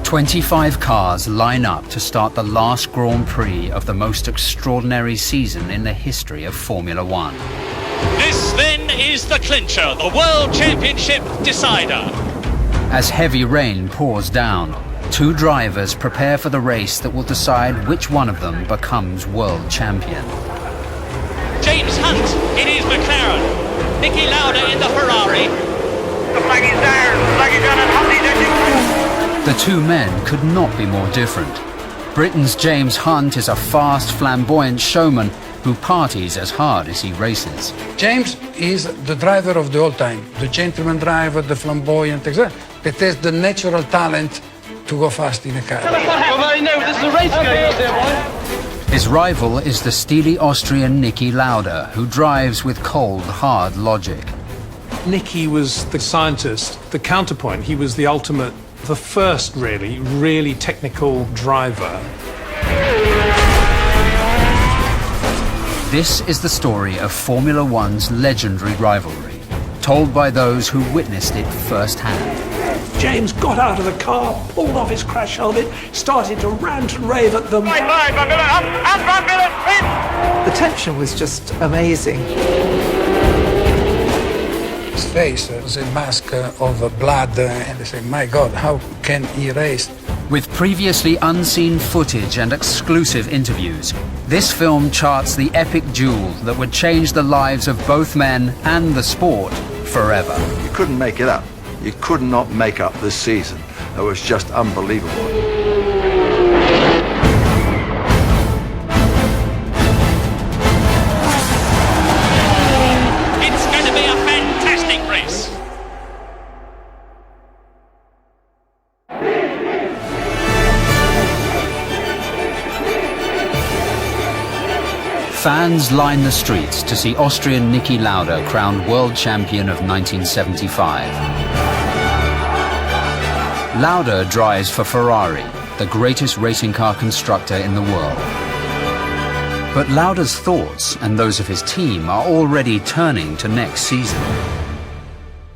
25 cars line up to start the last Grand Prix of the most extraordinary season in the history of Formula One. This then is the clincher, the World Championship decider. As heavy rain pours down, two drivers prepare for the race that will decide which one of them becomes world champion. James Hunt in his McLaren, Niki Lauda in the Ferrari. The flag is there, the flag is down, and Hunt is edging. The two men could not be more different. Britain's James Hunt is a fast, flamboyant showman who parties as hard as he races. James is the driver of the old time, the gentleman driver, the flamboyant, etc. That has the natural talent to go fast in a car. His rival is the steely Austrian Niki Lauda, who drives with cold, hard logic. Niki was the scientist, the counterpoint. He was the ultimate, the first really technical driver. This is the story of Formula One's legendary rivalry, told by those who witnessed it firsthand. James got out of the car, pulled off his crash helmet, started to rant and rave at them. The tension was just amazing. His face was a mask of blood, and they say, my God, how can he race? With previously unseen footage and exclusive interviews, this film charts the epic duel that would change the lives of both men and the sport forever. You couldn't make it up. You could not make up this season. It was just unbelievable. It's going to be a fantastic race. Fans line the streets to see Austrian Niki Lauda crowned world champion of 1975. Lauda drives for Ferrari, the greatest racing car constructor in the world. But Lauda's thoughts and those of his team are already turning to next season.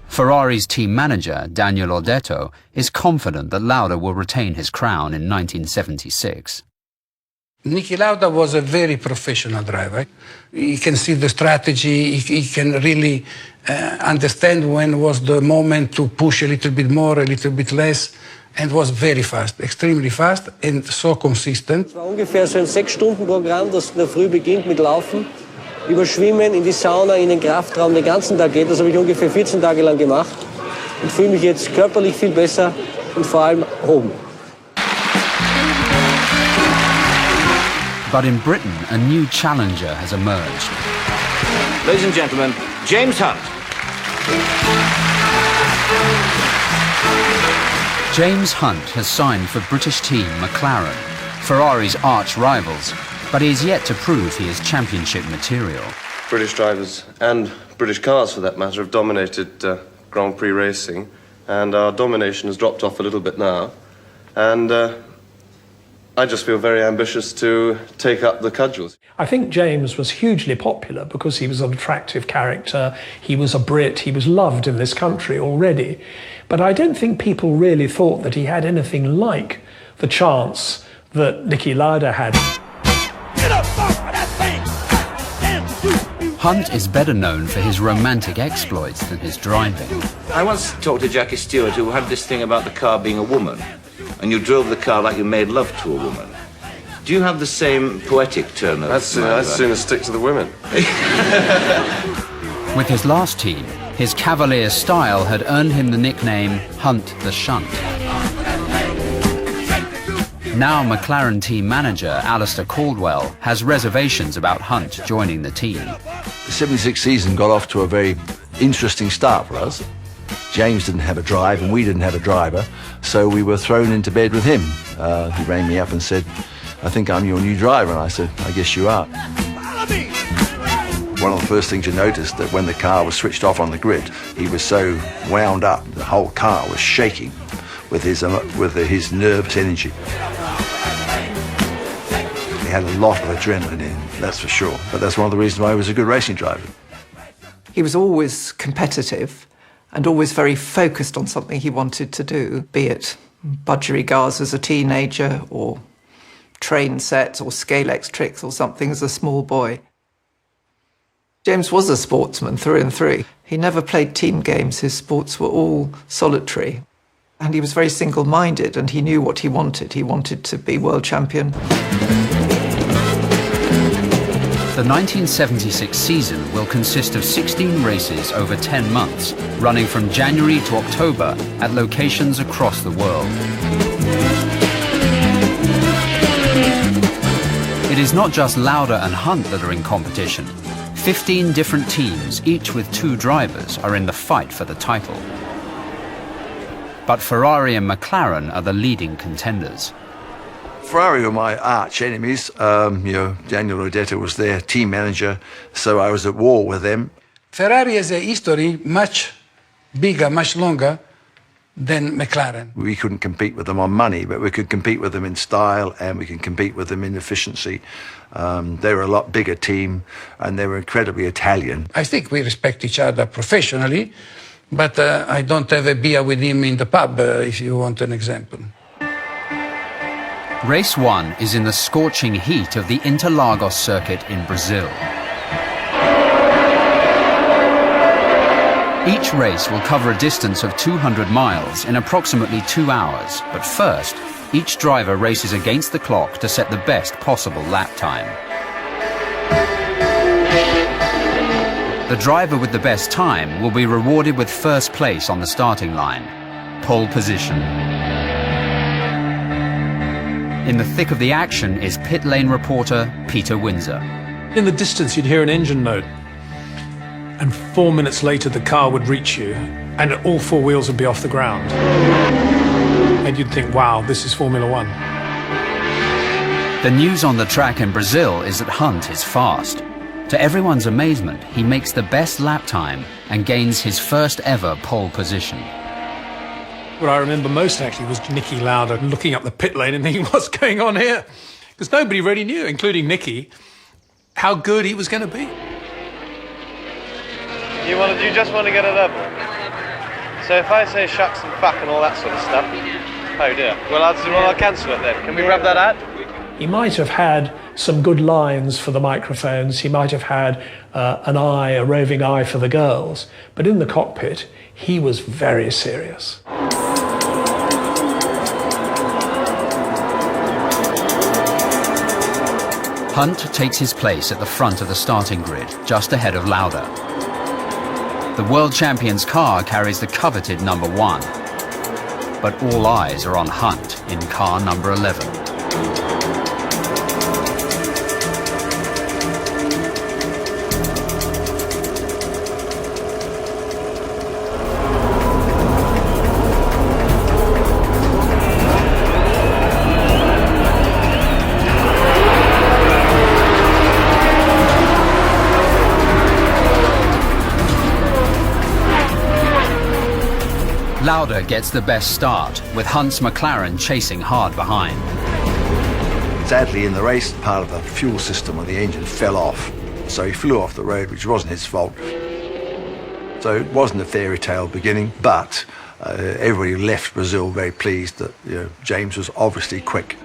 Ferrari's team manager, Daniel Brühl, is confident that Lauda will retain his crown in 1976. Niki Lauda was a very professional driver. He can see the strategy, he can really understand when was the moment to push a little bit more, a little bit less, and was very fast, extremely fast and so consistent. Es war ungefähr so ein 6-Stunden-Programm, das in der Früh beginnt mit Laufen, über Schwimmen, in die Sauna, in den Kraftraum, den ganzen Tag geht. Das habe ich ungefähr 14 Tage lang gemacht und fühle mich jetzt körperlich viel besser und vor allem oben. But in Britain, a new challenger has emerged. Ladies and gentlemen, James Hunt. James Hunt has signed for British team McLaren, Ferrari's arch rivals, but he is yet to prove he is championship material. British drivers, and British cars for that matter, have dominated Grand Prix racing, and our domination has dropped off a little bit now. And I just feel very ambitious to take up the cudgels. I think James was hugely popular because he was an attractive character, he was a Brit, he was loved in this country already. But I don't think people really thought that he had anything like the chance that Niki Lauda had. Get up off of that thing! Hunt is better known for his romantic exploits than his driving. I once talked to Jackie Stewart, who had this thing about the car being a woman, and you drove the car like you made love to a woman. Do you have the same poetic turn of I'd sooner stick to the women. With his last team, his cavalier style had earned him the nickname Hunt the Shunt. Now McLaren team manager Alistair Caldwell has reservations about Hunt joining the team. The 76 season got off to a very interesting start for us. James didn't have a drive and we didn't have a driver, so we were thrown into bed with him. He rang me up and said, I think I'm your new driver, and I said, I guess you are. One of the first things you noticed that when the car was switched off on the grid, he was so wound up, the whole car was shaking with his nervous energy. He had a lot of adrenaline in, that's for sure, but that's one of the reasons why he was a good racing driver. He was always competitive and always very focused on something he wanted to do, be it budgerigars as a teenager, or train sets or Scalex tricks or something as a small boy. James was a sportsman through and through. He never played team games. His sports were all solitary. And he was very single-minded, and he knew what he wanted. He wanted to be world champion. The 1976 season will consist of 16 races over 10 months, running from January to October at locations across the world. It is not just Lauda and Hunt that are in competition. 15 different teams, each with 2 drivers, are in the fight for the title. But Ferrari and McLaren are the leading contenders. Ferrari were my arch enemies. Daniel Ricciardo was their team manager, so I was at war with them. Ferrari has a history much bigger, much longer than McLaren. We couldn't compete with them on money, but we could compete with them in style, and we can compete with them in efficiency. They were a lot bigger team, and they were incredibly Italian. I think we respect each other professionally, but I don't have a beer with him in the pub, if you want an example. Race 1 is in the scorching heat of the Interlagos circuit in Brazil. Each race will cover a distance of 200 miles in approximately 2 hours, but first, each driver races against the clock to set the best possible lap time. The driver with the best time will be rewarded with first place on the starting line, pole position. In the thick of the action is pit lane reporter Peter Windsor. In the distance, you'd hear an engine note, and 4 minutes later, the car would reach you, and all 4 wheels would be off the ground. And you'd think, wow, this is Formula One. The news on the track in Brazil is that Hunt is fast. To everyone's amazement, he makes the best lap time and gains his first ever pole position. What I remember most actually was Niki Lauda looking up the pit lane and thinking, what's going on here? Because nobody really knew, including Niki, how good he was going to be. You just want to get a level. So if I say shucks and fuck and all that sort of stuff, oh dear. Well, I'll cancel it then. Can we rub that out? He might have had some good lines for the microphones. He might have had a roving eye for the girls. But in the cockpit, he was very serious. Hunt takes his place at the front of the starting grid, just ahead of Lauda. The world champion's car carries the coveted number 1. But all eyes are on Hunt in car number 11. Lauda gets the best start, with Hunt's McLaren chasing hard behind. Sadly, in the race, part of the fuel system of the engine fell off, so he flew off the road, which wasn't his fault. So it wasn't a fairy tale beginning, but everybody left Brazil very pleased that James was obviously quick.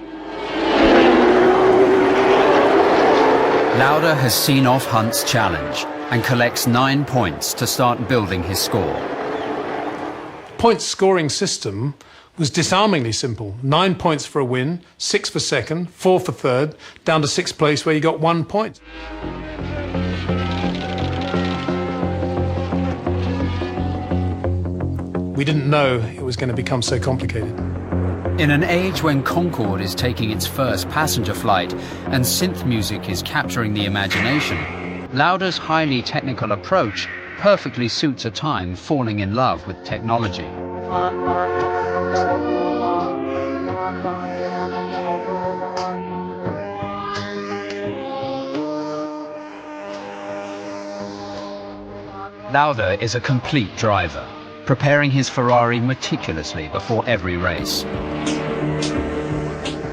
Lauda has seen off Hunt's challenge and collects 9 points to start building his score. Point scoring system was disarmingly simple. 9 points for a win, 6 for second, 4 for third, down to 6th place where you got 1 point. We didn't know it was going to become so complicated. In an age when Concorde is taking its first passenger flight and synth music is capturing the imagination, Lauda's highly technical approach perfectly suits a time falling in love with technology. Lauda is a complete driver, preparing his Ferrari meticulously before every race.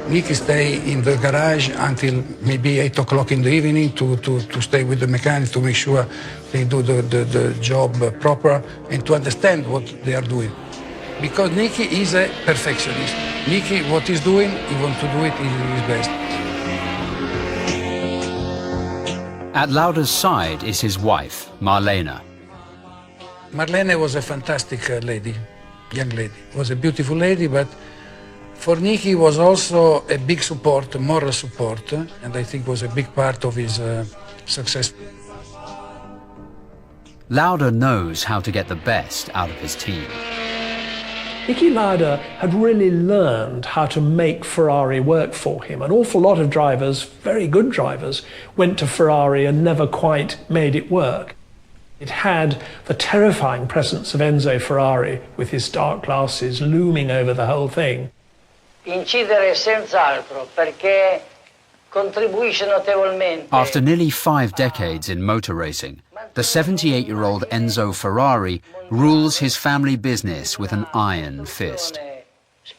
Niki stay in the garage until maybe 8 o'clock in the evening to stay with the mechanic to make sure they do the job proper and to understand what they are doing. because Niki is a perfectionist. Niki, what he's doing, he wants to do it in his best. At Lauda's side is his wife, Marlene. Marlene was a fantastic lady, young lady. Was a beautiful lady, but for Niki was also a big support, moral support, and I think was a big part of his success. Lauda knows how to get the best out of his team. Niki Lauda had really learned how to make Ferrari work for him. An awful lot of drivers, very good drivers, went to Ferrari and never quite made it work. It had the terrifying presence of Enzo Ferrari with his dark glasses looming over the whole thing. Incidere senz'altro, perché contribuisce notevolmente. After nearly 5 decades in motor racing, the 78-year-old Enzo Ferrari rules his family business with an iron fist.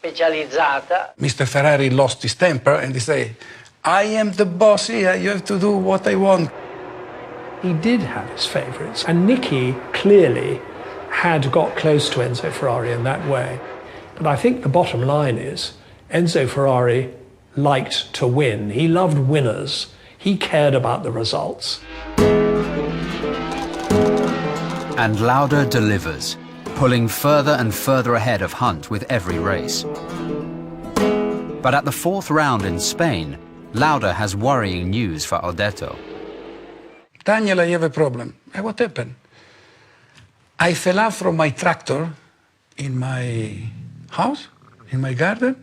Mr. Ferrari lost his temper and he said, I am the boss here, you have to do what I want. He did have his favourites, and Niki clearly had got close to Enzo Ferrari in that way. But I think the bottom line is, Enzo Ferrari liked to win. He loved winners. He cared about the results. And Lauda delivers, pulling further and further ahead of Hunt with every race. But at the 4th round in Spain, Lauda has worrying news for Aldetto. Daniel, I have a problem. What happened? I fell out from my tractor in my house, in my garden,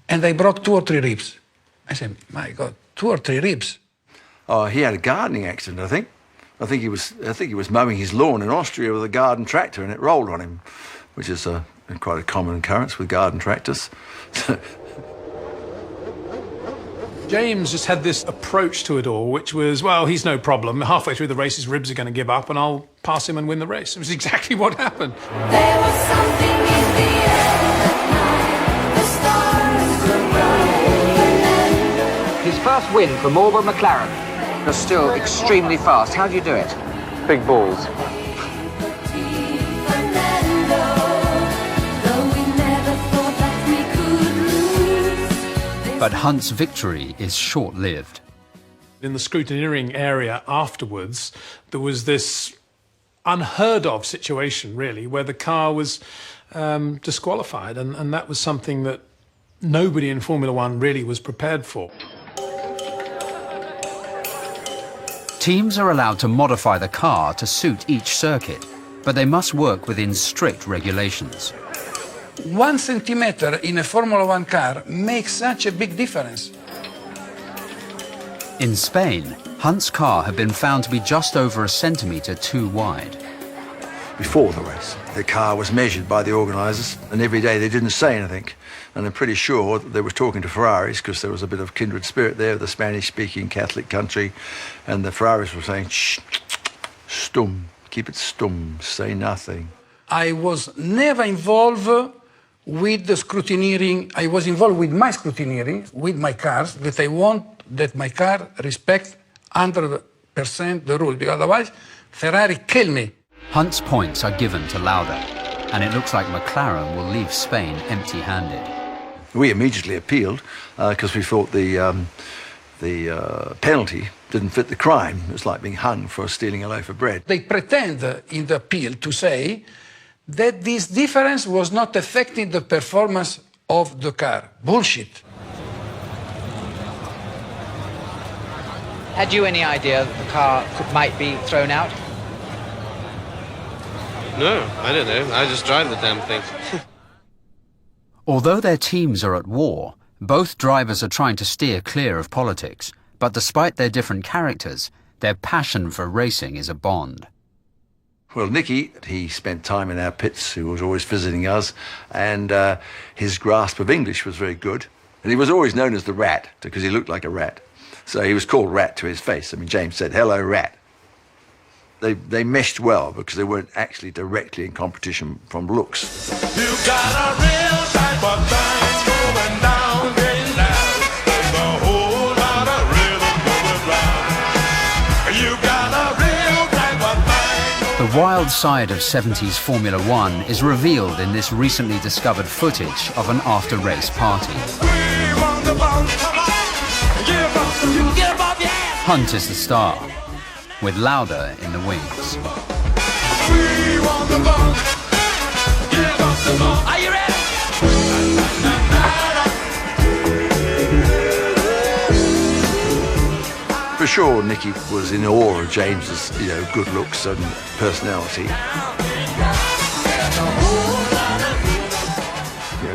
and I broke 2 or 3 ribs. I said, my God, 2 or 3 ribs. Oh, he had a gardening accident, I think. I think he was mowing his lawn in Austria with a garden tractor and it rolled on him, which is quite a common occurrence with garden tractors. James just had this approach to it all, which was, well, he's no problem. Halfway through the race, his ribs are going to give up and I'll pass him and win the race. It was exactly what happened. There was something in the air that night. The stars were bright. His first win for Marlboro McLaren. You're still extremely fast. How do you do it? Big balls. But Hunt's victory is short-lived. In the scrutineering area afterwards, there was this unheard of situation, really, where the car was disqualified, and that was something that nobody in Formula One really was prepared for. Teams are allowed to modify the car to suit each circuit, but they must work within strict regulations. 1 centimeter in a Formula One car makes such a big difference. In Spain, Hunt's car had been found to be just over a centimetre too wide. Before the race, the car was measured by the organisers, and every day they didn't say anything. And I'm pretty sure that they were talking to Ferraris because there was a bit of kindred spirit there, the Spanish-speaking Catholic country, and the Ferraris were saying, shh, stum, keep it stum, say nothing. I was never involved with the scrutineering. I was involved with my scrutineering, with my cars, that I want that my car respect 100% the rule, because otherwise Ferrari kill me. Hunt's points are given to Lauda, and it looks like McLaren will leave Spain empty-handed. We immediately appealed because we thought the penalty didn't fit the crime. It was like being hung for stealing a loaf of bread. They pretend in the appeal to say that this difference was not affecting the performance of the car. Bullshit. Had you any idea that the car might be thrown out? No, I don't know. I just drive the damn thing. Although their teams are at war, both drivers are trying to steer clear of politics, but despite their different characters, their passion for racing is a bond. Well, Niki, he spent time in our pits, he was always visiting us, and his grasp of English was very good. And he was always known as the Rat, because he looked like a rat. So he was called Rat to his face. I mean, James said, hello, Rat. They meshed well because they weren't actually directly in competition from looks. You got a real type of thing going down, getting down. There's a whole lot of rhythm going round. You got a real type of thing. The wild side of 70s Formula One is revealed in this recently discovered footage of an after-race party. Hunt is the star, with Lauda in the wings. Are you ready? For sure, Niki was in awe of James's, good looks and personality.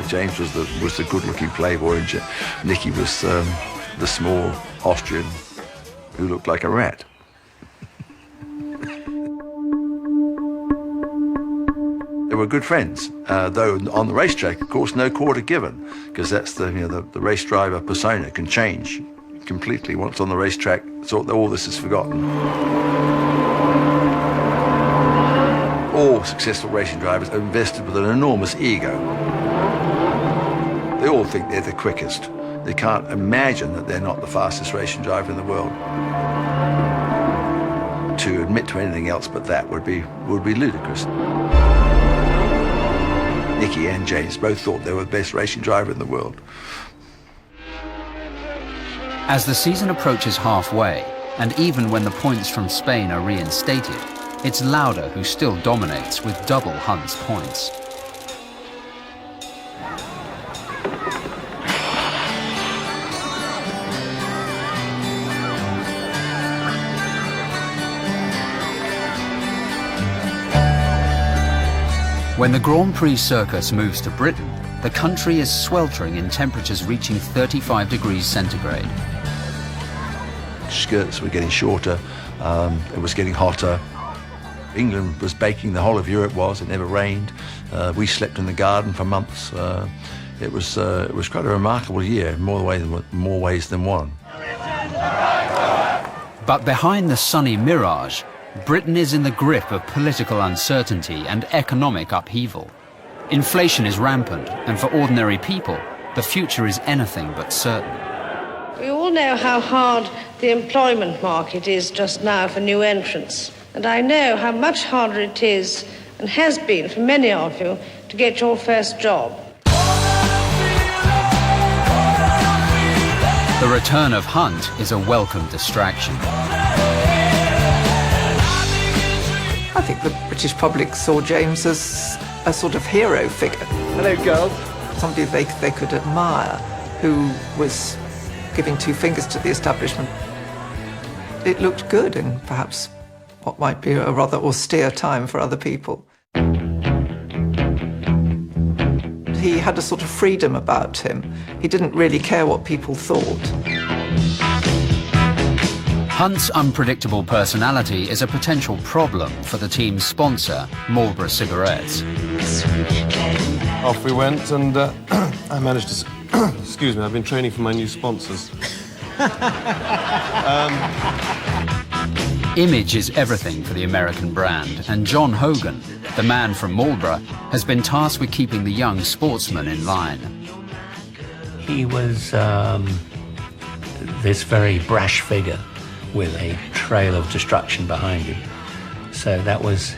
James was the good-looking playboy, and Niki was the small Austrian who looked like a rat. They were good friends, though on the racetrack, of course, no quarter given, because that's the race driver persona can change completely once on the racetrack, so all this is forgotten. All successful racing drivers are invested with an enormous ego. They all think they're the quickest. They can't imagine that they're not the fastest racing driver in the world. To admit to anything else but that would be ludicrous. Niki and James both thought they were the best racing driver in the world. As the season approaches halfway, and even when the points from Spain are reinstated, it's Lauda who still dominates with double Hunt's points. When the Grand Prix circus moves to Britain, the country is sweltering in temperatures reaching 35 degrees centigrade. Skirts were getting shorter, it was getting hotter. England was baking, the whole of Europe was, it never rained. We slept in the garden for months. It was quite a remarkable year in more ways than one. But behind the sunny mirage, Britain is in the grip of political uncertainty and economic upheaval. Inflation is rampant, and for ordinary people, the future is anything but certain. We all know how hard the employment market is just now for new entrants, and I know how much harder it is, and has been for many of you, to get your first job. The return of Hunt is a welcome distraction. I think the British public saw James as a sort of hero figure. Hello, girls. Somebody they could admire, who was giving two fingers to the establishment. It looked good in perhaps what might be a rather austere time for other people. He had a sort of freedom about him. He didn't really care what people thought. Hunt's unpredictable personality is a potential problem for the team's sponsor, Marlboro Cigarettes. Off we went, and I managed to... Excuse me, I've been training for my new sponsors. Image is everything for the American brand, and John Hogan, the man from Marlboro, has been tasked with keeping the young sportsman in line. He was this very brash figure with a trail of destruction behind him. So that was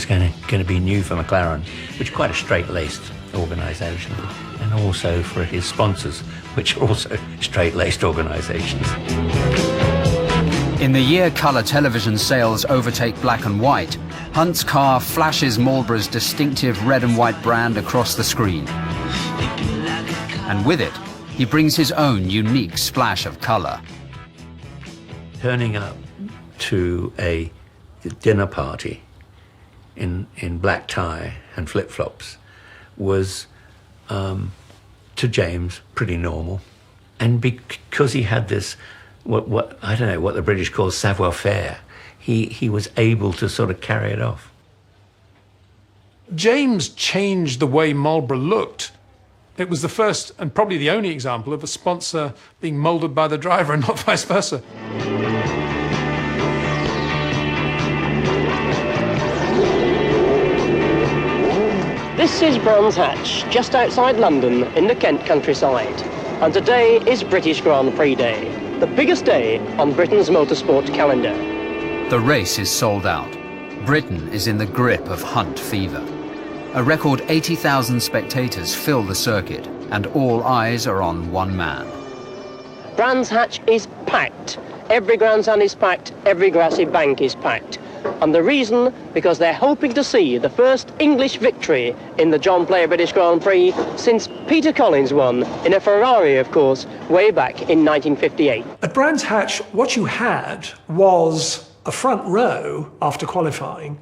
going to be new for McLaren, which is quite a straight-laced organisation, and also for his sponsors, which are also straight-laced organisations. In the year colour television sales overtake black and white, Hunt's car flashes Marlboro's distinctive red and white brand across the screen. And with it, he brings his own unique splash of colour. Turning up to a dinner party in black tie and flip-flops was, to James, pretty normal. And because he had this, what I don't know, what the British call savoir-faire, he was able to sort of carry it off. James changed the way Marlboro looked. It was the first and probably the only example of a sponsor being moulded by the driver and not vice versa. This is Brands Hatch, just outside London in the Kent countryside. And today is British Grand Prix Day, the biggest day on Britain's motorsport calendar. The race is sold out. Britain is in the grip of Hunt fever. A record 80,000 spectators fill the circuit, and all eyes are on one man. Brands Hatch is packed. Every grandstand is packed, every grassy bank is packed. And the reason, because they're hoping to see the first English victory in the John Player British Grand Prix since Peter Collins won, in a Ferrari, of course, way back in 1958. At Brands Hatch, what you had was a front row after qualifying,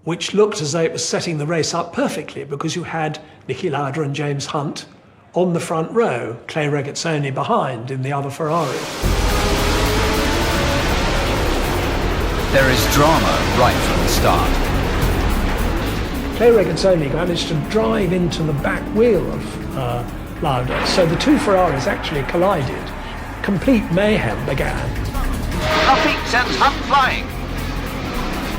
which looked as though it was setting the race up perfectly, because you had Niki Lauda and James Hunt on the front row, Clay Regazzoni behind in the other Ferrari. There is drama right from the start. Clay Regazzoni managed to drive into the back wheel of Lauda, so the two Ferraris actually collided. Complete mayhem began. Nothing sends Hunt flying.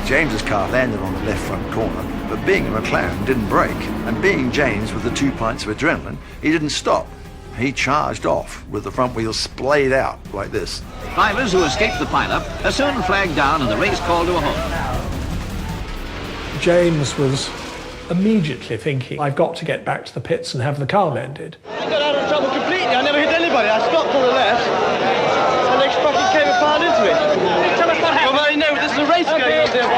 James's car landed on the left front corner, but being a McLaren didn't brake, and being James with the 2 pints of adrenaline, he didn't stop. He charged off with the front wheels splayed out like this. Drivers who escaped the pileup are soon flagged down and the race called to a halt. James was immediately thinking, I've got to get back to the pits and have the car mended. I got out of trouble completely. I never hit anybody. I stopped on the left, and they fucking came apart into it. Tell us what happened. Well, no, there's a race going on there,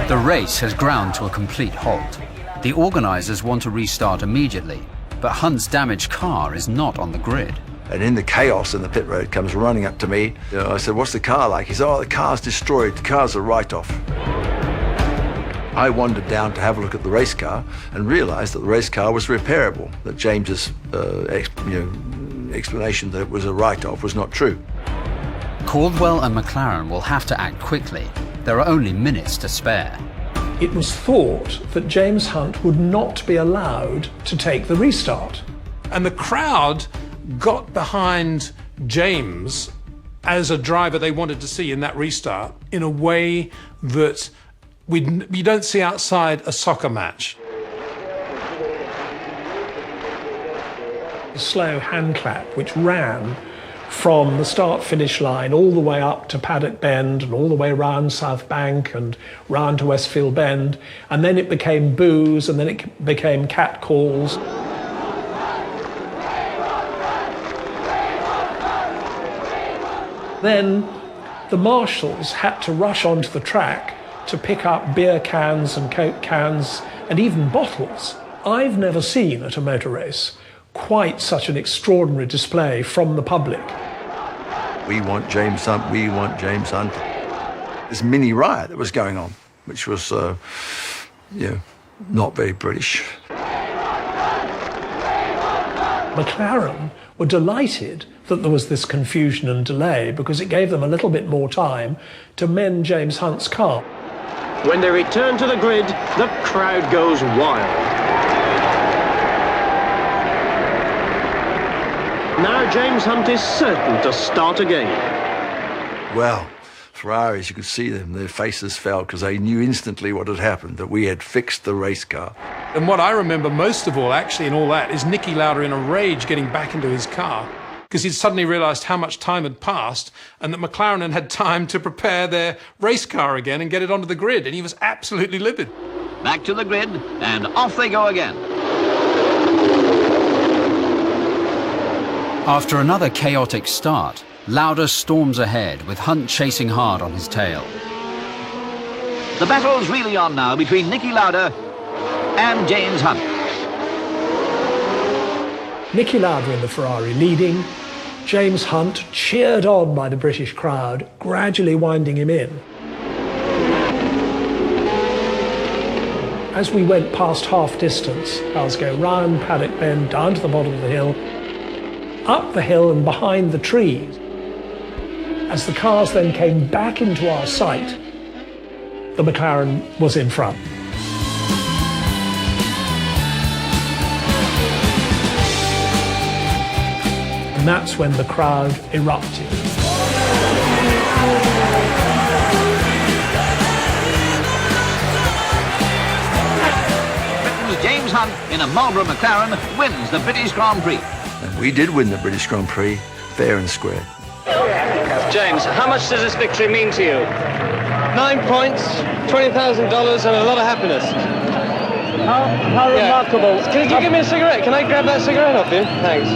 boy. The race has ground to a complete halt. The organisers want to restart immediately, but Hunt's damaged car is not on the grid. And in the chaos in the pit road comes running up to me. I said, what's the car like? He said, oh, the car's destroyed. The car's a write-off. I wandered down to have a look at the race car and realised that the race car was repairable, that James's explanation that it was a write-off was not true. Caldwell and McLaren will have to act quickly. There are only minutes to spare. It was thought that James Hunt would not be allowed to take the restart. And the crowd got behind James as a driver they wanted to see in that restart in a way that you don't see outside a soccer match. A slow hand clap which ran from the start-finish line all the way up to Paddock Bend and all the way round South Bank and round to Westfield Bend, and then it became boos, and then it became catcalls. Then the marshals had to rush onto the track to pick up beer cans and Coke cans and even bottles. I've never seen at a motor race quite such an extraordinary display from the public. We want James Hunt, we want James Hunt. This mini riot that was going on, which was, not very British. McLaren were delighted that there was this confusion and delay because it gave them a little bit more time to mend James Hunt's car. When they return to the grid, the crowd goes wild. Now James Hunt is certain to start again. Well, Ferraris, you could see them, their faces fell because they knew instantly what had happened, that we had fixed the race car. And what I remember most of all, actually, in all that, is Niki Lauda in a rage getting back into his car because he'd suddenly realised how much time had passed and that McLaren had had time to prepare their race car again and get it onto the grid, and he was absolutely livid. Back to the grid, and off they go again. After another chaotic start, Lauda storms ahead with Hunt chasing hard on his tail. The battle's really on now between Niki Lauda and James Hunt. Niki Lauda in the Ferrari leading, James Hunt cheered on by the British crowd, gradually winding him in. As we went past half distance, cars go round Paddock Bend, down to the bottom of the hill, up the hill and behind the trees. As the cars then came back into our sight, the McLaren was in front. And that's when the crowd erupted. Britain's James Hunt in a Marlboro McLaren wins the British Grand Prix. And we did win the British Grand Prix fair and square. James, how much does this victory mean to you? 9 points, $20,000 and a lot of happiness. How remarkable. Can you give me a cigarette? Can I grab that cigarette off you? Thanks.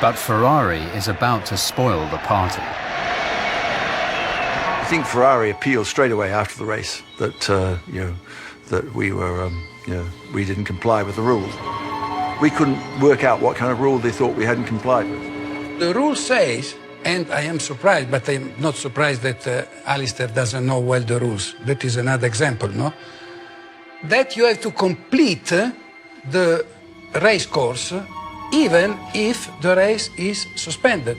But Ferrari is about to spoil the party. I think Ferrari appealed straight away after the race that that we were we didn't comply with the rules. We couldn't work out what kind of rule they thought we hadn't complied with. The rule says, and I am surprised, but I'm not surprised that Alistair doesn't know well the rules. That is another example, no? That you have to complete the race course even if the race is suspended.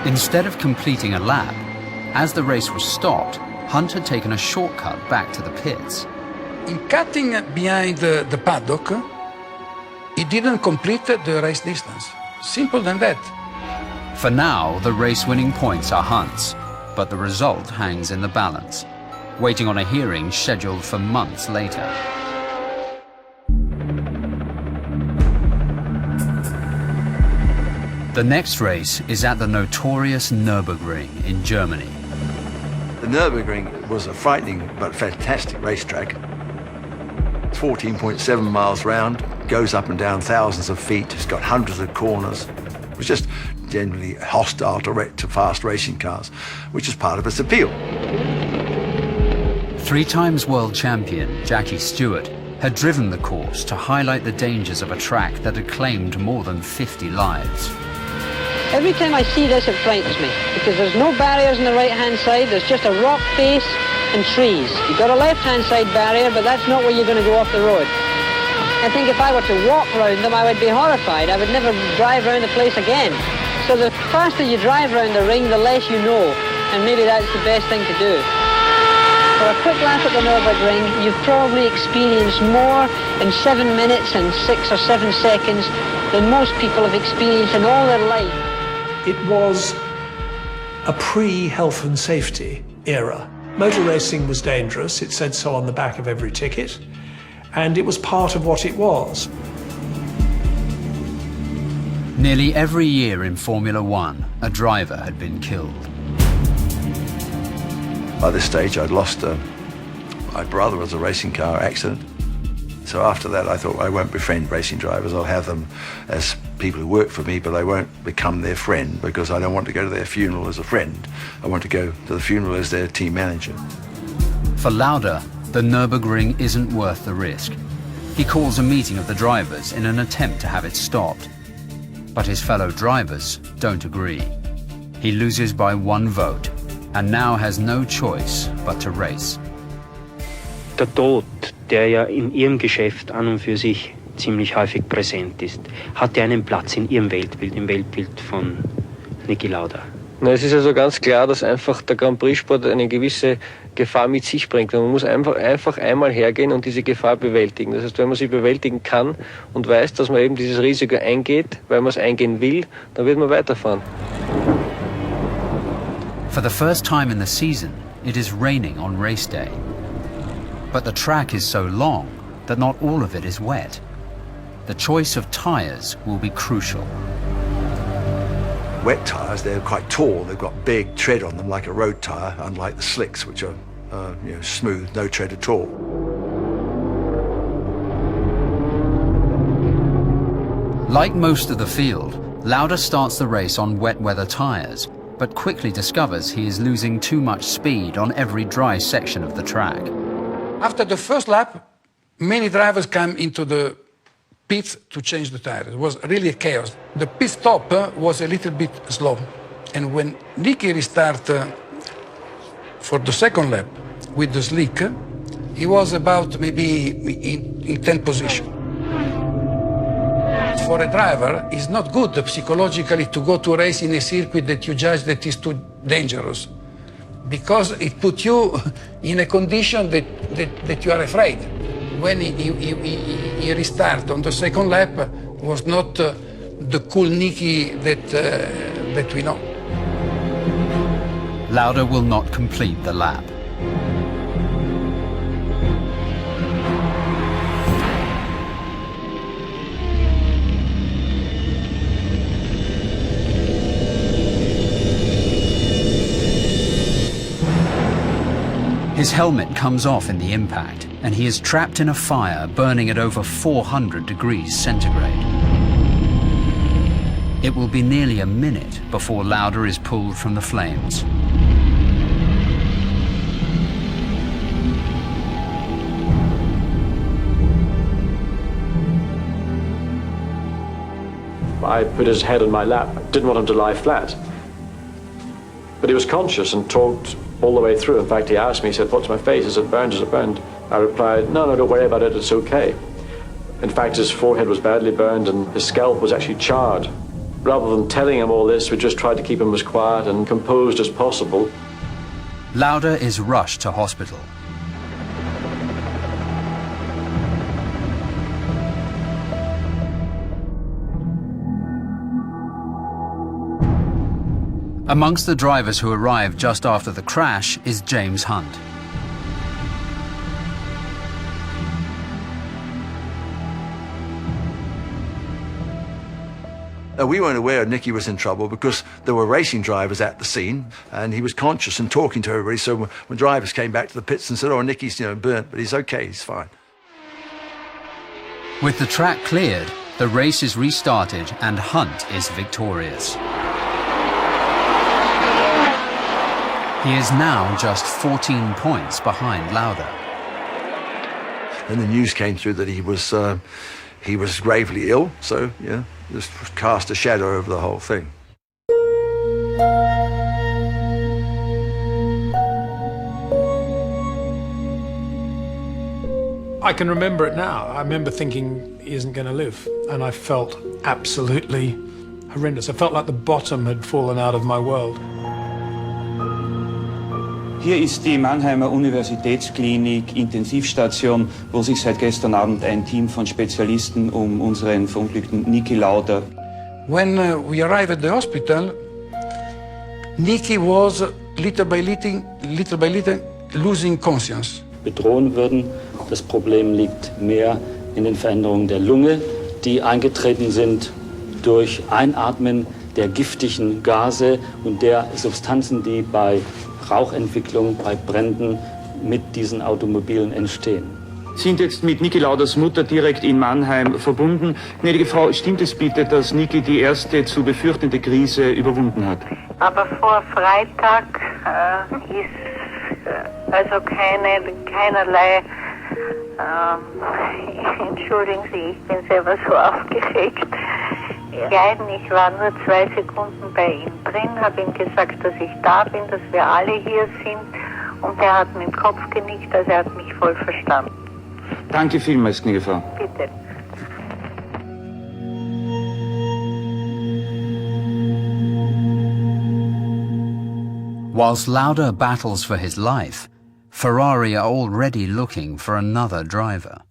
Instead of completing a lap, as the race was stopped, Hunt had taken a shortcut back to the pits. In cutting behind the paddock, he didn't complete the race distance. Simple than that. For now, the race-winning points are Hunt's, but the result hangs in the balance, waiting on a hearing scheduled for months later. The next race is at the notorious Nürburgring in Germany. The Nürburgring was a frightening but fantastic racetrack. It's 14.7 miles round, goes up and down thousands of feet, it's got hundreds of corners. It was just generally hostile to fast racing cars, which is part of its appeal. 3 times world champion Jackie Stewart had driven the course to highlight the dangers of a track that had claimed more than 50 lives. Every time I see this, it frightens me, because there's no barriers on the right-hand side, there's just a rock face and trees. You've got a left-hand side barrier, but that's not where you're going to go off the road. I think if I were to walk round them, I would be horrified. I would never drive around the place again. So the faster you drive around the ring, the less you know, and maybe that's the best thing to do. For a quick lap at the Nürburgring, you've probably experienced more in 7 minutes and 6 or 7 seconds than most people have experienced in all their life. It was a pre-health and safety era. Motor racing was dangerous, it said so on the back of every ticket, and it was part of what it was. Nearly every year in Formula One, a driver had been killed. By this stage, I'd lost my brother was a racing car accident. So after that, I thought, I won't befriend racing drivers. I'll have them as people who work for me, but I won't become their friend because I don't want to go to their funeral as a friend. I want to go to the funeral as their team manager. For Lauda, the Nürburgring isn't worth the risk. He calls a meeting of the drivers in an attempt to have it stopped. But his fellow drivers don't agree. He loses by 1 vote and now has no choice but to race. Der Tod, der ja in ihrem Geschäft an und für sich ziemlich häufig präsent ist, hatte einen Platz in ihrem Weltbild, im Weltbild von Niki Lauda. Na, es ist also ganz klar, dass einfach der Grand Prix-Sport eine gewisse Gefahr mit sich bringt. Und man muss einfach einmal hergehen und diese Gefahr bewältigen. Das heißt, wenn man sie bewältigen kann und weiß, dass man eben dieses Risiko eingeht, weil man es eingehen will, dann wird man weiterfahren. For the first time in the season, it is raining on race day. But the track is so long that not all of it is wet. The choice of tyres will be crucial. Wet tyres, they're quite tall. They've got big tread on them like a road tyre, unlike the slicks, which are smooth, no tread at all. Like most of the field, Lauda starts the race on wet weather tyres, but quickly discovers he is losing too much speed on every dry section of the track. After the first lap, many drivers come into the pits to change the tires. It was really a chaos. The pit stop was a little bit slow. And when Niki restarted for the second lap with the slick, he was about maybe in 10th position. For a driver, it's not good psychologically to go to race in a circuit that you judge that is too dangerous, because it puts you in a condition that you are afraid. When he restarted on the second lap, was not the cool Niki that we know. Lauda will not complete the lap. His helmet comes off in the impact, and he is trapped in a fire burning at over 400 degrees centigrade. It will be nearly a minute before Lauda is pulled from the flames. I put his head in my lap. Didn't want him to lie flat. But he was conscious and talked all the way through. In fact, he asked me, he said, "What's my face? Is it burned? Is it burned?" I replied, no, don't worry about it, it's okay. In fact, his forehead was badly burned and his scalp was actually charred. Rather than telling him all this, we just tried to keep him as quiet and composed as possible. Lauda is rushed to hospital. Amongst the drivers who arrived just after the crash is James Hunt. We weren't aware Niki was in trouble because there were racing drivers at the scene and he was conscious and talking to everybody. So when drivers came back to the pits and said, "Oh, Niki's burnt, but he's okay, he's fine." With the track cleared, the race is restarted and Hunt is victorious. He is now just 14 points behind Lauda. Then the news came through that he was gravely ill, so yeah, just cast a shadow over the whole thing. I can remember it now. I remember thinking he isn't going to live, and I felt absolutely horrendous. I felt like the bottom had fallen out of my world. Hier ist die Mannheimer Universitätsklinik Intensivstation, wo sich seit gestern Abend ein Team von Spezialisten unseren verunglückten Niki Lauda. When we arrived at the hospital, Niki was little by little losing conscience. Bedrohen würden. Das Problem liegt mehr in den Veränderungen der Lunge, die eingetreten sind durch Einatmen der giftigen Gase und der Substanzen, die bei Rauchentwicklung, bei Bränden mit diesen Automobilen entstehen. Sind jetzt mit Niki Laudas Mutter direkt in Mannheim verbunden. Gnädige Frau, stimmt es bitte, dass Niki die erste zu befürchtende Krise überwunden hat? Aber vor Freitag ist also keinerlei, entschuldigen Sie, ich bin selber so aufgeregt. Ich war nur 2 Sekunden bei ihm drin, habe ihm gesagt, dass ich da bin, dass wir alle hier sind und er hat mit dem Kopf genickt, also er hat mich voll verstanden. Danke vielmals, gnädige Frau. Bitte. Whilst Lauda battles for his life, Ferrari are already looking for another driver.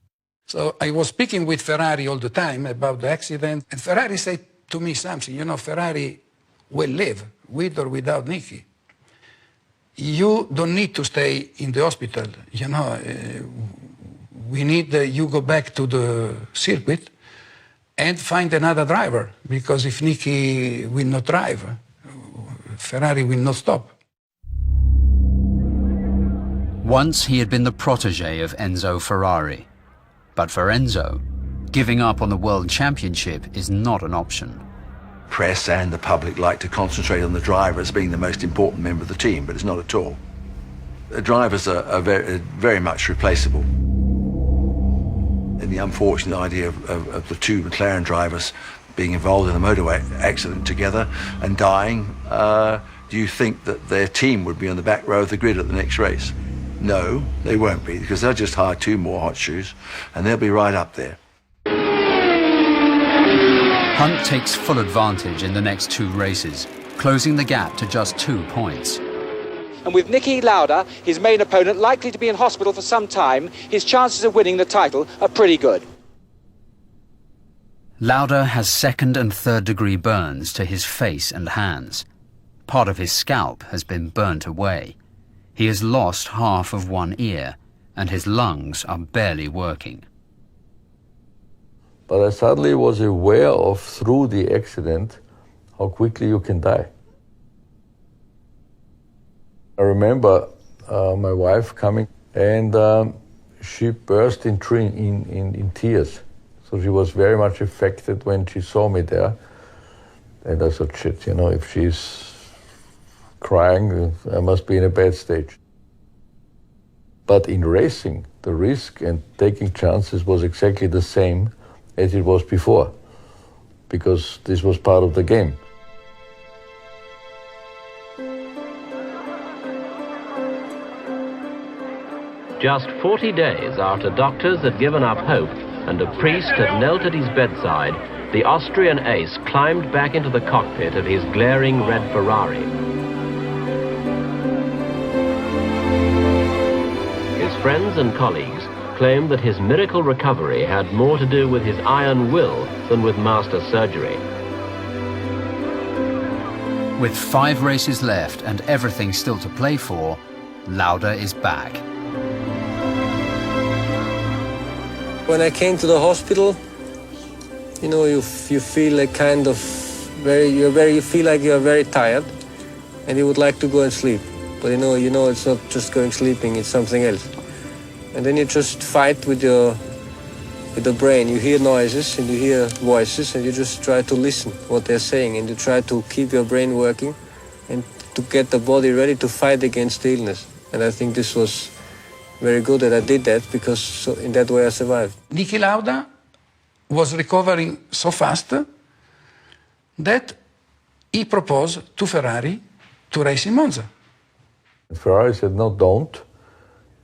So I was speaking with Ferrari all the time about the accident, and Ferrari said to me something, Ferrari will live, with or without Niki. You don't need to stay in the hospital, we need you go back to the circuit and find another driver, because if Niki will not drive, Ferrari will not stop. Once he had been the protege of Enzo Ferrari. But for Enzo, giving up on the World Championship is not an option. Press and the public like to concentrate on the driver as being the most important member of the team, but it's not at all. The drivers are very, very much replaceable. And the unfortunate idea of the 2 McLaren drivers being involved in a motorway accident together and dying, do you think that their team would be on the back row of the grid at the next race? No, they won't be, because they'll just hire 2 more hot shoes and they'll be right up there. Hunt takes full advantage in the next 2 races, closing the gap to just 2 points. And with Niki Lauda, his main opponent, likely to be in hospital for some time, his chances of winning the title are pretty good. Lauda has 2nd and 3rd degree burns to his face and hands. Part of his scalp has been burnt away. He has lost half of one ear, and his lungs are barely working. But I suddenly was aware of, through the accident, how quickly you can die. I remember my wife coming, and she burst in tears. So she was very much affected when she saw me there. And I thought, shit, you know, if she's crying, I must be in a bad stage. But in racing, the risk and taking chances was exactly the same as it was before, because this was part of the game. Just 40 days after doctors had given up hope and a priest had knelt at his bedside, the Austrian ace climbed back into the cockpit of his glaring red Ferrari. His friends and colleagues claimed that his miracle recovery had more to do with his iron will than with master surgery. With 5 races left and everything still to play for, Lauda is back. When I came to the hospital, you know, you feel like kind of you feel like you're very tired and you would like to go and sleep. But you know it's not just going sleeping, it's something else. And then you just fight with the brain. You hear noises and you hear voices and you just try to listen what they're saying, and you try to keep your brain working and to get the body ready to fight against the illness. And I think this was very good that I did that, because in that way I survived. Niki Lauda was recovering so fast that he proposed to Ferrari to race in Monza. Ferrari said, no, don't,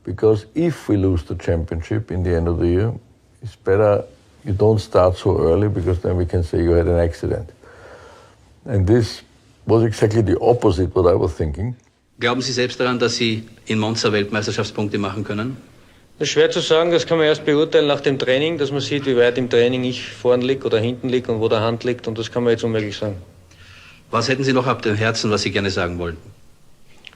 because if we lose the championship in the end of the year, it's better you don't start so early, because then we can say you had an accident. And this was exactly the opposite what I was thinking. Glauben Sie selbst daran, dass Sie in Monza Weltmeisterschaftspunkte machen können? Das ist schwer zu sagen, das kann man erst beurteilen nach dem Training, dass man sieht, wie weit im Training ich vorn liege oder hinten liege und wo der Hand liegt, und das kann man jetzt unmöglich sagen. Was hätten Sie noch auf dem Herzen, was Sie gerne sagen wollten?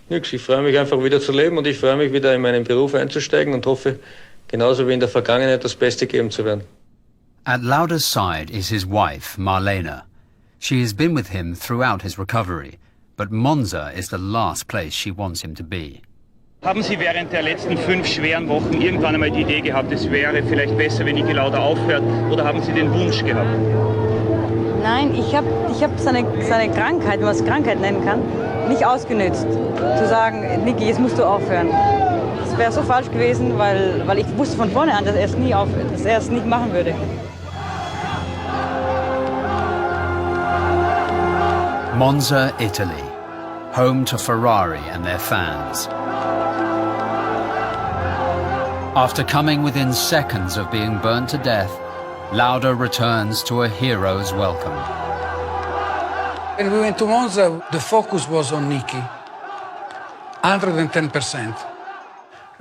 Nix, ich freue mich einfach wieder zu leben und ich freue mich wieder in meinen Beruf einzusteigen und hoffe, genauso wie in der Vergangenheit, das Beste geben zu werden. At Lauda's side is his wife, Marlene. She has been with him throughout his recovery, but Monza is the last place she wants him to be. Haben Sie während der letzten 5 schweren Wochen irgendwann einmal die Idee gehabt, es wäre vielleicht besser, wenn Niki Lauda aufhört, oder haben Sie den Wunsch gehabt? Nein, ich hab seine Krankheit, wenn man es Krankheit nennen kann, nicht ausgenützt. Zu sagen, Niki, jetzt musst du aufhören. Das wäre so falsch gewesen, weil ich wusste von vorne an, dass er es nicht machen würde. Monza, Italy, home to Ferrari and their fans. After coming within seconds of being burnt to death, Lauda returns to a hero's welcome. When we went to Monza, the focus was on Niki, 110%.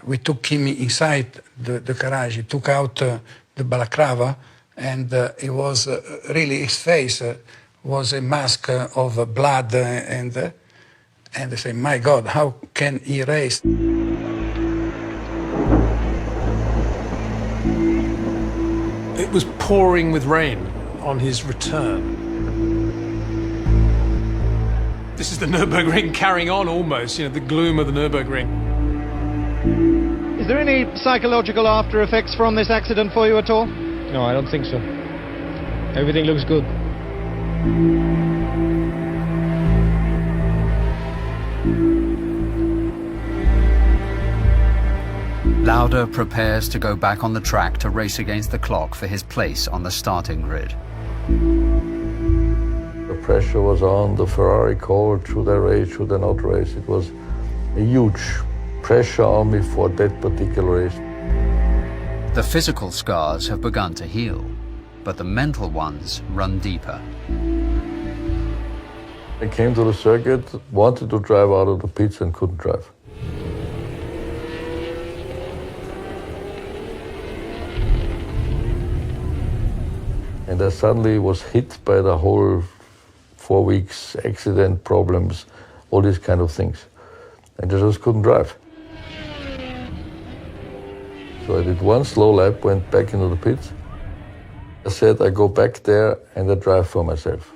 We took him inside the garage, he took out the balaclava, and it was really, his face was a mask of blood, and they say, my God, how can he race? It was pouring with rain on his return. This is the Nürburgring carrying on almost, the gloom of the Nürburgring. Is there any psychological after effects from this accident for you at all? No, I don't think so. Everything looks good. Lauda prepares to go back on the track to race against the clock for his place on the starting grid. The pressure was on, the Ferrari called, should I race, should I not race? It was a huge pressure on me for that particular race. The physical scars have begun to heal, but the mental ones run deeper. I came to the circuit, wanted to drive out of the pits and couldn't drive. And I suddenly was hit by the whole 4 weeks accident problems, all these kind of things. And I just couldn't drive. So I did one slow lap, went back into the pits. I said I go back there and I drive for myself.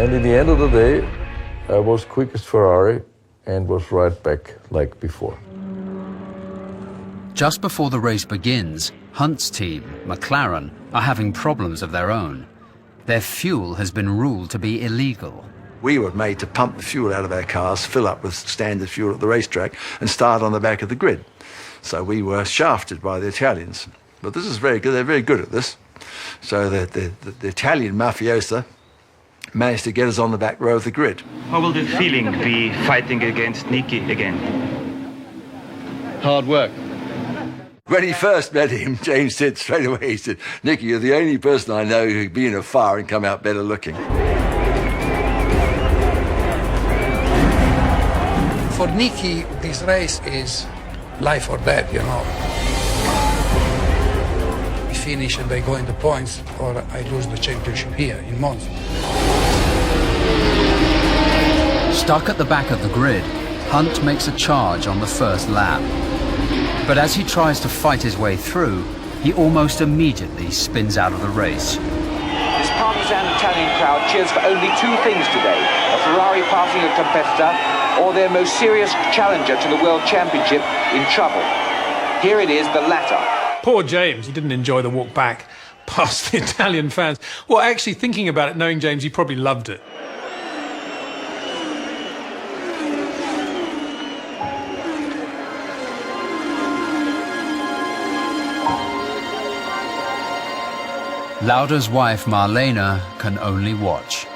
And in the end of the day, I was quickest Ferrari and was right back like before. Just before the race begins, Hunt's team, McLaren, are having problems of their own. Their fuel has been ruled to be illegal. We were made to pump the fuel out of our cars, fill up with standard fuel at the racetrack, and start on the back of the grid. So we were shafted by the Italians. But this is very good. They're very good at this. So the Italian mafiosa managed to get us on the back row of the grid. How will the feeling be fighting against Niki again? Hard work. When he first met him, James said straight away, he said, "Niki, you're the only person I know who could be in a fire and come out better looking." For Niki, this race is life or death, you know. We finish and I go into points, or I lose the championship here in Monza. Stuck at the back of the grid, Hunt makes a charge on the first lap. But as he tries to fight his way through, he almost immediately spins out of the race. This partisan Italian crowd cheers for only two things today: a Ferrari passing a competitor, or their most serious challenger to the World Championship in trouble. Here it is, the latter. Poor James, he didn't enjoy the walk back past the Italian fans. Well, actually, thinking about it, knowing James, he probably loved it. Lauda's wife, Marlene, can only watch.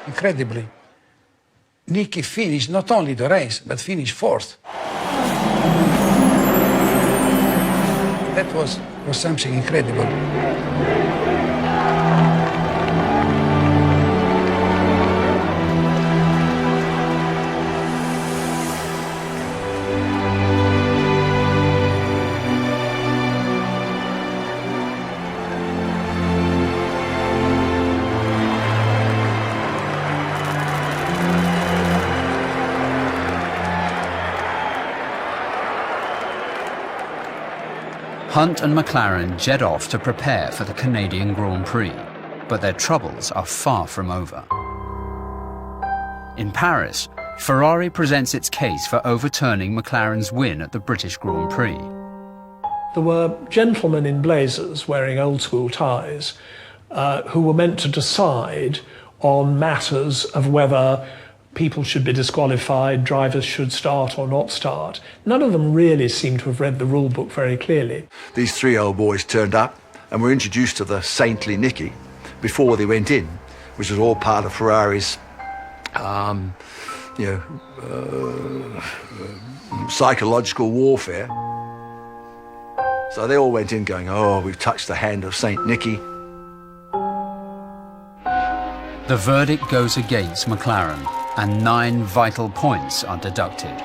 Incredibly, Niki finished not only the race, but finished fourth. That was something incredible. Hunt and McLaren jet off to prepare for the Canadian Grand Prix, but their troubles are far from over. In Paris, Ferrari presents its case for overturning McLaren's win at the British Grand Prix. There were gentlemen in blazers wearing old-school ties who were meant to decide on matters of whether people should be disqualified, drivers should start or not start. None of them really seem to have read the rule book very clearly. These three old boys turned up and were introduced to the saintly Niki before they went in, which was all part of Ferrari's, psychological warfare. So they all went in going, "Oh, we've touched the hand of Saint Niki." The verdict goes against McLaren, and 9 vital points are deducted.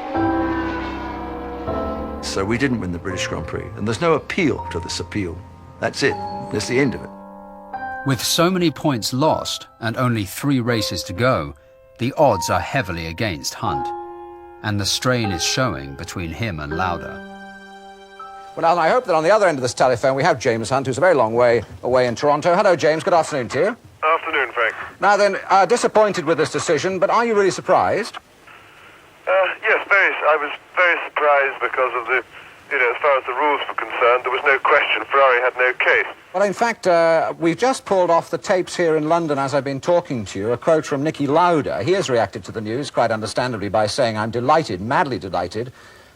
So we didn't win the British Grand Prix, and there's no appeal to this appeal. That's it. That's the end of it. With so many points lost and only 3 races to go, the odds are heavily against Hunt, and the strain is showing between him and Lauda. Well, Alan, I hope that on the other end of this telephone we have James Hunt, who's a very long way away in Toronto. Hello, James. Good afternoon to you. Afternoon, Frank. Now then, disappointed with this decision, but are you really surprised? Yes, I was very surprised because of the, as far as the rules were concerned, there was no question. Ferrari had no case. Well, in fact, we've just pulled off the tapes here in London as I've been talking to you, a quote from Niki Lauda. He has reacted to the news, quite understandably, by saying, "I'm delighted, madly delighted."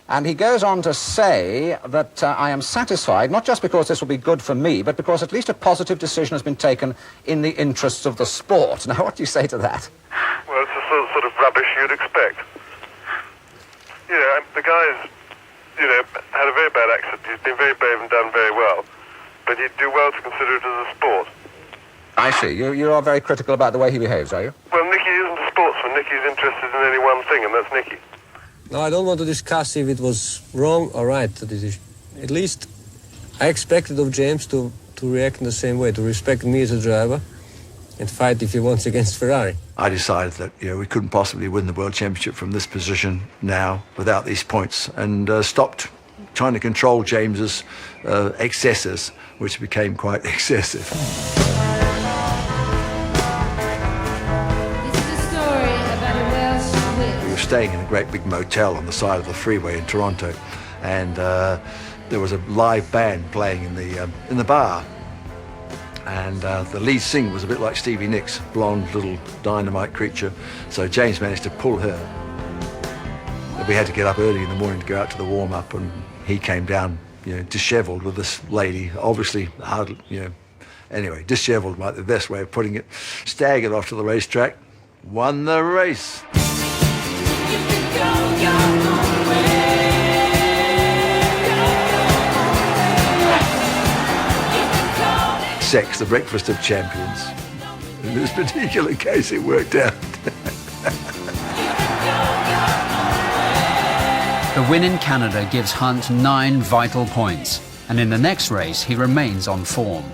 And he goes on to say that I am satisfied, not just because this will be good for me, but because at least a positive decision has been taken in the interests of the sport. Now, what do you say to that? Well, it's the sort of rubbish you'd expect. The guy's, had a very bad accident. He's been very brave and done very well. But he'd do well to consider it as a sport. I see. You are very critical about the way he behaves, are you? Well, Niki isn't a sportsman. Niki's interested in only one thing, and that's Niki. No, I don't want to discuss if it was wrong or right, the decision. At least I expected of James to react in the same way, to respect me as a driver and fight if he wants against Ferrari. I decided that we couldn't possibly win the World Championship from this position now without these points, and stopped trying to control James's excesses, which became quite excessive. We were staying in a great big motel on the side of the freeway in Toronto, and there was a live band playing in the bar. And the lead singer was a bit like Stevie Nicks, blonde little dynamite creature. So James managed to pull her. We had to get up early in the morning to go out to the warm-up, and he came down, dishevelled with this lady, obviously hardly, anyway, dishevelled might be the best way of putting it. Staggered off to the racetrack, won the race. Sex, the breakfast of champions. In this particular case, it worked out. The win in Canada gives Hunt 9 vital points, and in the next race he remains on form.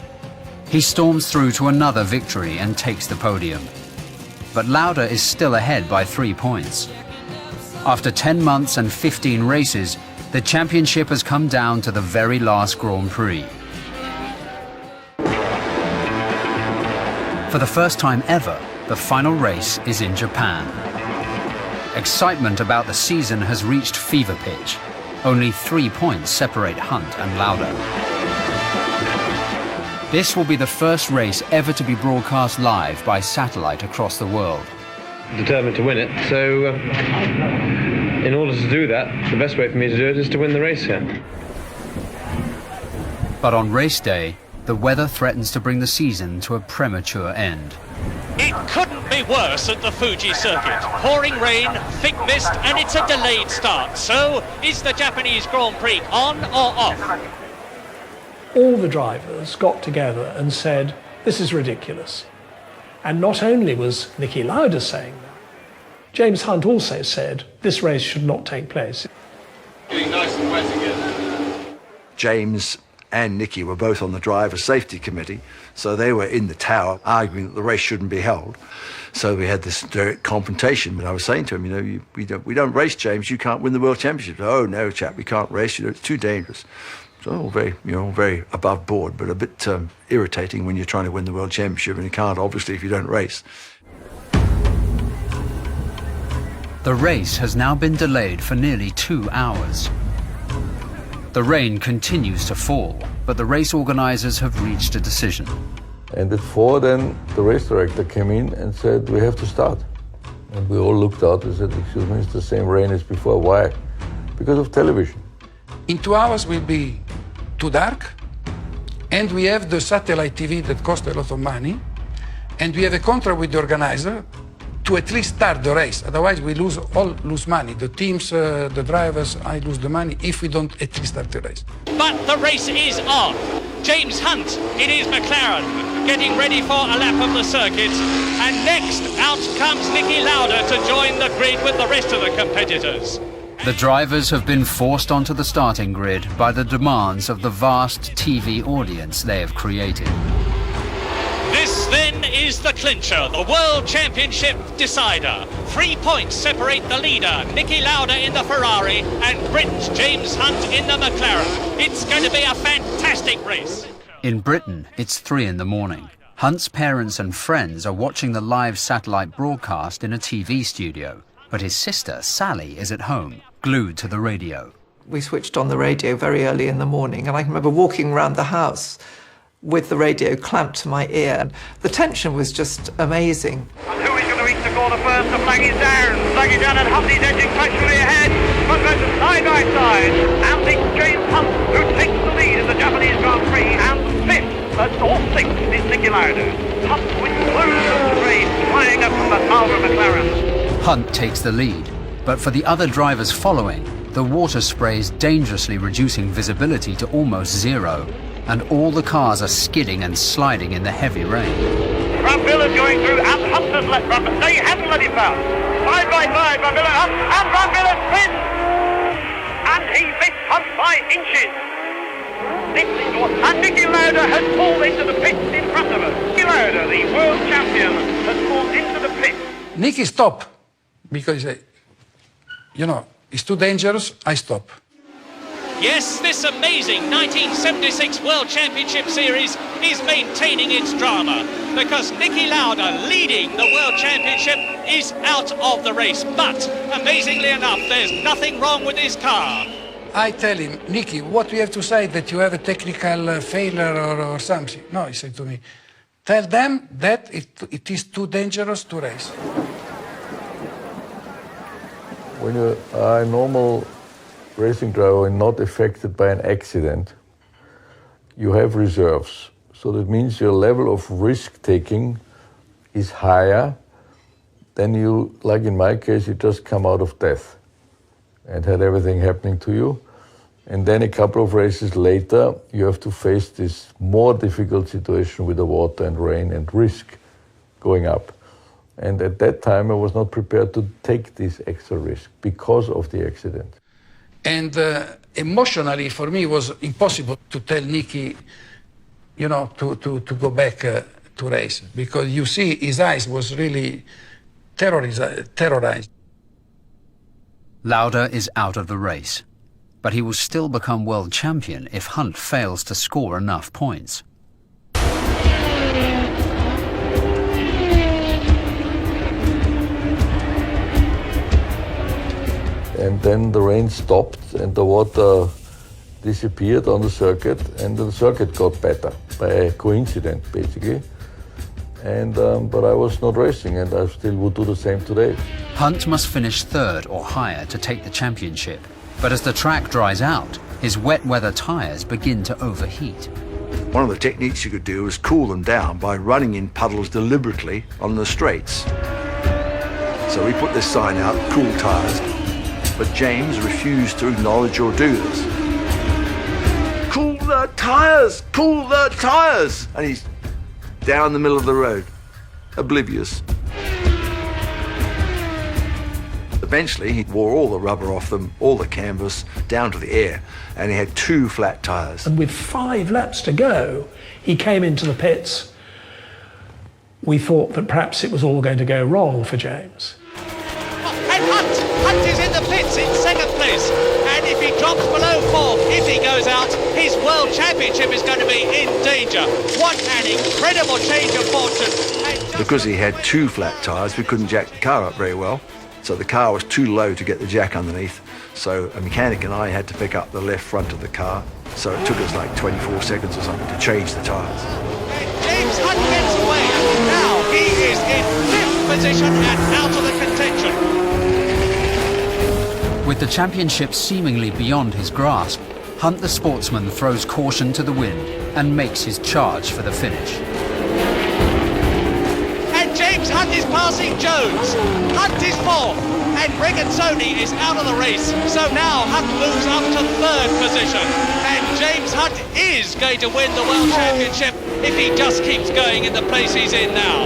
He storms through to another victory and takes the podium. But Lauda is still ahead by 3 points. After 10 months and 15 races, the championship has come down to the very last Grand Prix. For the first time ever, the final race is in Japan. Excitement about the season has reached fever pitch. Only 3 points separate Hunt and Lauda. This will be the first race ever to be broadcast live by satellite across the world. Determined to win it, so in order to do that, the best way for me to do it is to win the race here. But on race day, the weather threatens to bring the season to a premature end. It couldn't be worse at the Fuji circuit. Pouring rain, thick mist, and it's a delayed start. So, is the Japanese Grand Prix on or off? All the drivers got together and said, this is ridiculous. And not only was Niki Lauda saying that, James Hunt also said, this race should not take place. Getting nice and wet again. James and Niki were both on the driver's safety committee, so they were in the tower arguing that the race shouldn't be held. So we had this direct confrontation. But I was saying to him, we don't race, James. You can't win the world championship. Oh no, chap, we can't race. It's too dangerous. So all very, very above board, but a bit irritating when you're trying to win the world championship, and you can't, obviously, if you don't race. The race has now been delayed for nearly 2 hours. The rain continues to fall, but the race organisers have reached a decision. And at 4 then the race director came in and said, we have to start. And we all looked out and said, excuse me, it's the same rain as before. Why? Because of television. In 2 hours will be too dark, and we have the satellite TV that costs a lot of money, and we have a contract with the organizer to at least start the race. Otherwise, we lose money. The teams, the drivers, I lose the money if we don't at least start the race. But the race is on. James Hunt in his McLaren, getting ready for a lap of the circuit. And next, out comes Niki Lauda to join the grid with the rest of the competitors. The drivers have been forced onto the starting grid by the demands of the vast TV audience they have created. This then is the clincher, the World Championship decider. 3 points separate the leader, Niki Lauda in the Ferrari, and Britain's James Hunt in the McLaren. It's going to be a fantastic race. In Britain, it's 3 in the morning. Hunt's parents and friends are watching the live satellite broadcast in a TV studio, but his sister, Sally, is at home, glued to the radio. We switched on the radio very early in the morning, and I can remember walking around the house with the radio clamped to my ear. And the tension was just amazing. And who is going to reach the corner first? The flag is down. Flag is down, and Hunt is edging casually ahead. Front row side by side. And it's James Hunt who takes the lead in the Japanese Grand Prix. And fifth, or sixth, is Niki Lauda. Hunt with close of the race, flying up from the Sauber McLaren. Hunt takes the lead, but for the other drivers following, the water spray is dangerously reducing visibility to almost zero. and all the cars are skidding and sliding in the heavy rain. Van Wilde going through, and Hunt has let Van Wilde. No, he hasn't let him pass. Side by side, Van Wilde up, and Van Wilde spins! And he missed Hunt by inches. And Niki Lauda has pulled into the pits in front of us. Niki Lauda, the world champion, has pulled into the pits. Niki stopped because, you know, it's too dangerous, I stop. Yes, this amazing 1976 World Championship Series is maintaining its drama because Niki Lauda, leading the World Championship, is out of the race. But, amazingly enough, there's nothing wrong with his car. I tell him, Niki, what do you have to say that you have a technical failure or something? No, he said to me, tell them that it is too dangerous to race. When you are a normal racing driver and not affected by an accident, you have reserves. So that means your level of risk-taking is higher than you, like in my case, you just come out of death and had everything happening to you. And then a couple of races later, you have to face this more difficult situation with the water and rain and risk going up. And at that time, I was not prepared to take this extra risk because of the accident. And emotionally, for me, it was impossible to tell Niki, you know, to go back to race. Because you see, his eyes was really terrorized. Lauda is out of the race, but he will still become world champion if Hunt fails to score enough points. And then the rain stopped and the water disappeared on the circuit, and the circuit got better by a coincidence, basically. And but I was not racing, and I still would do the same today. Hunt must finish third or higher to take the championship. But as the track dries out, his wet weather tyres begin to overheat. One of the techniques you could do is cool them down by running in puddles deliberately on the straights. So we put this sign out, cool tyres, but James refused to acknowledge or do this. Cool the tyres! Cool the tyres! And he's down the middle of the road, oblivious. Eventually, he wore all the rubber off them, all the canvas, down to the air, and he had 2 flat tyres. And with 5 laps to go, he came into the pits. We thought that perhaps it was all going to go wrong for James. And Hunt is in the pits in second place. And if he drops below 4th, if he goes out, his world championship is going to be in danger. What an incredible change of fortune. Because he had 2 flat tyres, we couldn't jack the car up very well. So the car was too low to get the jack underneath. So a mechanic and I had to pick up the left front of the car. So it took us like 24 seconds or something to change the tyres. And James Hunt gets away. Now he is in 5th position and out of the contention. With the championship seemingly beyond his grasp, Hunt the sportsman throws caution to the wind and makes his charge for the finish. And James Hunt is passing Jones. Hunt is 4th, and Regazzoni is out of the race. So now Hunt moves up to 3rd position. And James Hunt is going to win the World Championship if he just keeps going in the place he's in now.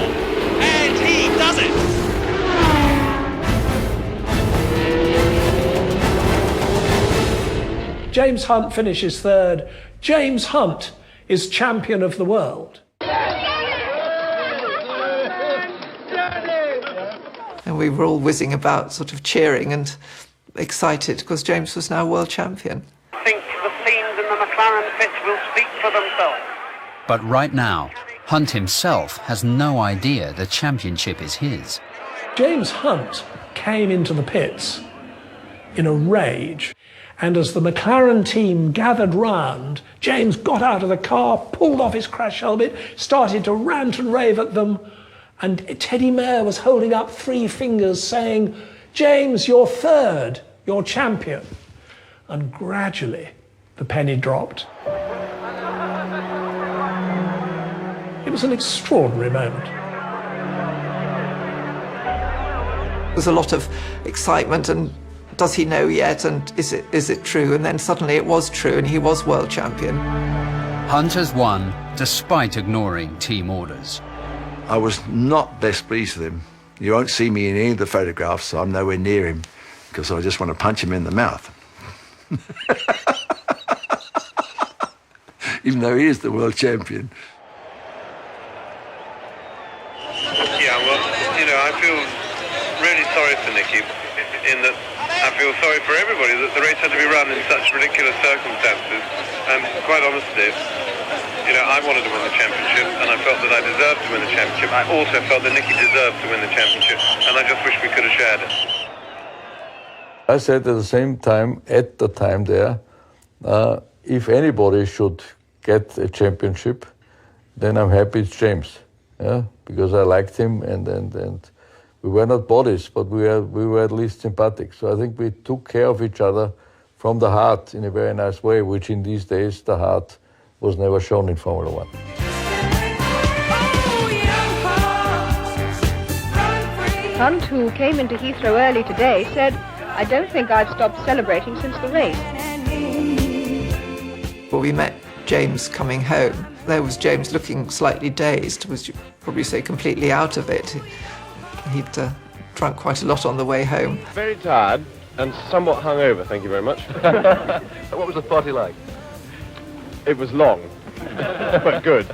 And he does it. James Hunt finishes 3rd. James Hunt is champion of the world. And we were all whizzing about, sort of cheering and excited because James was now world champion. I think the scenes in the McLaren pits will speak for themselves. But right now, Hunt himself has no idea the championship is his. James Hunt came into the pits in a rage. And as the McLaren team gathered round, James got out of the car, pulled off his crash helmet, started to rant and rave at them. And Teddy Mayer was holding up 3 fingers saying, James, you're 3rd, you're champion. And gradually, the penny dropped. It was an extraordinary moment. There was a lot of excitement and does he know yet, and is it true? And then suddenly it was true, and he was world champion. Hunt has won despite ignoring team orders. I was not best pleased with him. You won't see me in any of the photographs, so I'm nowhere near him, because I just want to punch him in the mouth. Even though he is the world champion. Yeah, well, you know, I feel really sorry for Niki, in that I feel sorry for everybody that the race had to be run in such ridiculous circumstances. And quite honestly, you know, I wanted to win the championship, and I felt that I deserved to win the championship. I also felt that Niki deserved to win the championship, and I just wish we could have shared it. I said at the same time, at the time there, if anybody should get a championship, then I'm happy it's James, yeah, because I liked him, and we were not bodies, but we were at least sympathetic. So I think we took care of each other from the heart in a very nice way, which in these days the heart was never shown in Formula One. Hunt, who came into Heathrow early today, said, "I don't think I've stopped celebrating since the race." Well, we met James coming home. There was James looking slightly dazed, was probably say completely out of it. He'd drunk quite a lot on the way home. Very tired and somewhat hungover, thank you very much. What was the party like? It was long, but good.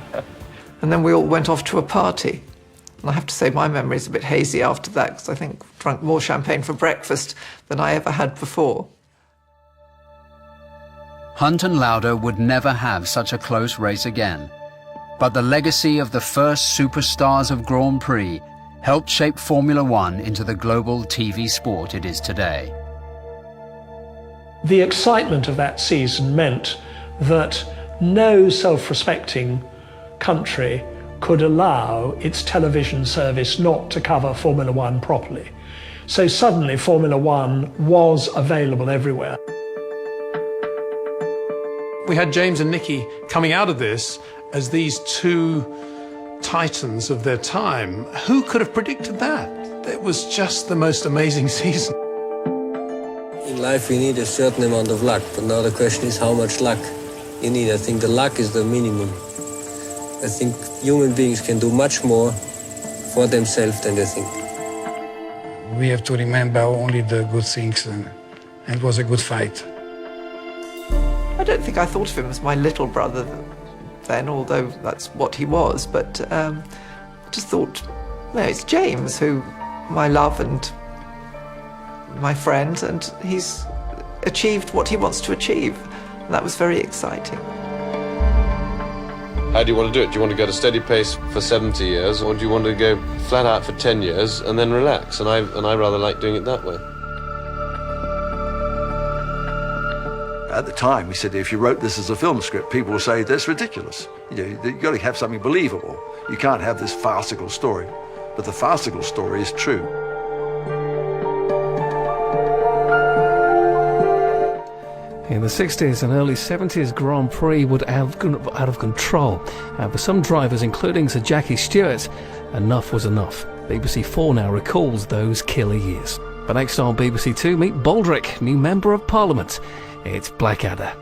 And then we all went off to a party. And I have to say my memory's a bit hazy after that, because I think I drank more champagne for breakfast than I ever had before. Hunt and Lauda would never have such a close race again. But the legacy of the first superstars of Grand Prix helped shape Formula One into the global TV sport it is today. The excitement of that season meant that no self-respecting country could allow its television service not to cover Formula One properly. So suddenly Formula One was available everywhere. We had James and Niki coming out of this as these two titans of their time. Who could have predicted that? It was just the most amazing season. In life we need a certain amount of luck, but now the question is how much luck you need. I think the luck is the minimum. I think human beings can do much more for themselves than they think. We have to remember only the good things, and it was a good fight. I don't think I thought of him as my little brother then, although that's what he was, but just thought, no, it's James, who I love and my friend, and he's achieved what he wants to achieve. And that was very exciting. How do you want to do it? Do you want to go at a steady pace for 70 years, or do you want to go flat out for 10 years and then relax? And I rather like doing it that way. At the time, we said, if you wrote this as a film script, people will say, that's ridiculous. You know, you've got to have something believable. You can't have this farcical story. But the farcical story is true. In the 60s and early 70s, Grand Prix would out of control. For some drivers, including Sir Jackie Stewart, enough was enough. BBC 4 now recalls those killer years. But next on BBC 2, meet Baldrick, new Member of Parliament. It's Blackadder.